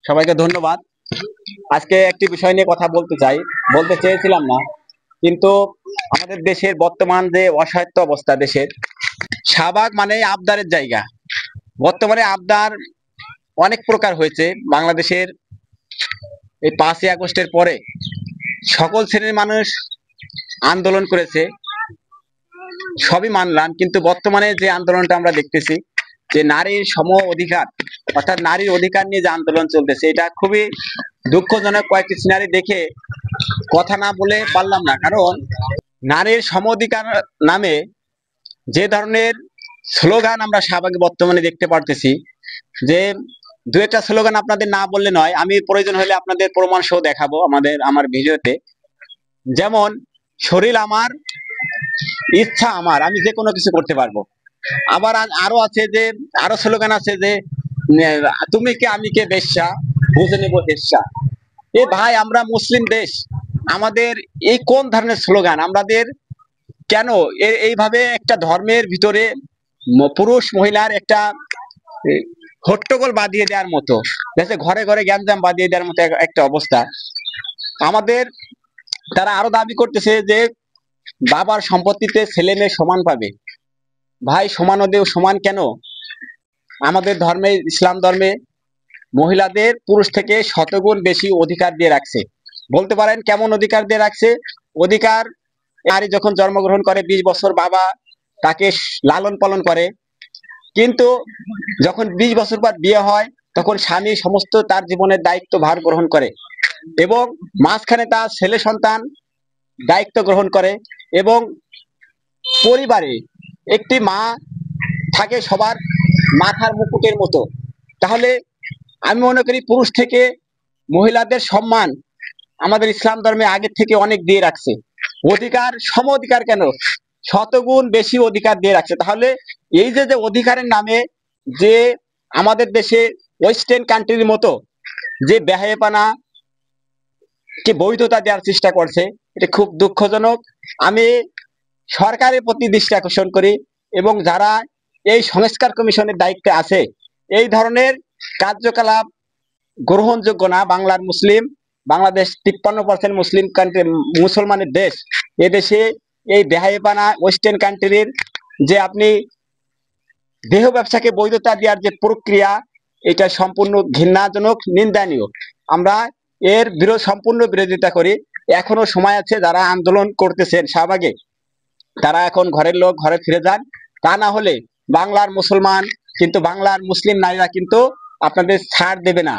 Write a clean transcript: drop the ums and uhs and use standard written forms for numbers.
সবাইকে ধন্যবাদ। আজকে একটি বিষয় নিয়ে কথা বলতে চেয়েছিলাম না, কিন্তু আমাদের দেশের বর্তমান যে অসাহিত্য অবস্থা দেশের, শাহবাগ মানে আবদারের জায়গা। বর্তমানে আবদার অনেক প্রকার হয়েছে বাংলাদেশের। এই 5ই আগস্টের পরে সকল শ্রেণীর মানুষ আন্দোলন করেছে, সবই মানলাম, কিন্তু বর্তমানে যে আন্দোলনটা আমরা দেখতেছি, যে নারীর সম অধিকার, অর্থাৎ নারীর অধিকার নিয়ে যে আন্দোলন চলতেছে, এটা খুবই দুঃখজনক। কয়েকটি সিনারি দেখে কথা না বলে পারলাম না, কারণ নারীর সম অধিকার নামে যে ধরনের স্লোগান আমরা শাহবাগে বর্তমানে দেখতে পারতেছি, যে দু একটা স্লোগান আপনাদের না বললে নয়, আমি প্রয়োজন হলে আপনাদের প্রমাণ সহ দেখাবো আমার ভিডিওতে। যেমন, শরীর আমার, ইচ্ছা আমার, আমি যে কোনো কিছু করতে পারবো। আবার আরো আছে যে, আরো স্লোগান আছে যে, তুমি কে আমি কে বেশ্যা, বুঝে নেবো হেশ্যা। এ ভাই, আমরা মুসলিম দেশ, আমাদের এই কোন ধরনের স্লোগান? আমাদের কেন এইভাবে একটা ধর্মের ভিতরে পুরুষ মহিলার একটা এ, হট্টগোল বাঁধিয়ে দেওয়ার মতো, ঘরে ঘরে গ্যাঞ্জাম বাঁধিয়ে দেওয়ার মতো একটা অবস্থা আমাদের। তারা আরো দাবি করতেছে যে বাবার সম্পত্তিতে ছেলে মেয়ে সমান পাবে। ভাই, সমান ওদেও সমান কেন? আমাদের ধর্মে, ইসলাম ধর্মে, মহিলাদের পুরুষ থেকে শতগুণ বেশি অধিকার দিয়ে রাখছে। বলতে পারেন কেমন অধিকার দিয়ে রাখছে? অধিকার, নারী যখন জন্মগ্রহণ করে 20 বছর বাবা তাকে লালন পালন করে, কিন্তু যখন 20 বছর পর বিয়ে হয়, তখন স্বামী সমস্ত তার জীবনের দায়িত্ব ভার গ্রহণ করে, এবং মাঝখানে তার ছেলে সন্তান দায়িত্ব গ্রহণ করে, এবং পরিবারে একটি মা থাকে সবার মাথার মুকুটের মতো। তাহলে আমি মনে করি পুরুষ থেকে মহিলাদের সম্মান আমাদের ইসলাম ধর্মে আগের থেকে অনেক দিয়ে রাখছে। অধিকার, সম অধিকার কেন, শতগুণ বেশি অধিকার দিয়ে রাখছে। তাহলে এই যে যে অধিকারের নামে যে আমাদের দেশে ওয়েস্টার্ন কান্ট্রির মতো যে বেহায়াপনা কে বৈধতা দেওয়ার চেষ্টা করছে, এটা খুব দুঃখজনক। আমি সরকারের প্রতি দৃষ্টি আকর্ষণ করি, এবং যারা এই সংস্কার কমিশনের দায়িত্বে আছে, এই ধরনের কার্যকলাপ গ্রহণযোগ্য না। বাংলাদেশ 53% মুসলিম কান্ট্রি, মুসলমানের দেশ। এদেশে এই বেহায়াপনা ওয়েস্টার্ন কান্ট্রির যে আপনি দেহ ব্যবসাকে বৈধতা দেওয়ার যে প্রক্রিয়া, এটা সম্পূর্ণ ঘৃণাজনক, নিন্দনীয়। আমরা এর সম্পূর্ণ বিরোধিতা করি। এখনো সময় আছে, যারা আন্দোলন করতেছেন শাহবাগে, তারা এখন ঘরের লোক ঘরে ফিরে যান। তা না হলে বাংলার মুসলিম নারীরা কিন্তু আপনাদের ছাড় দেবে না।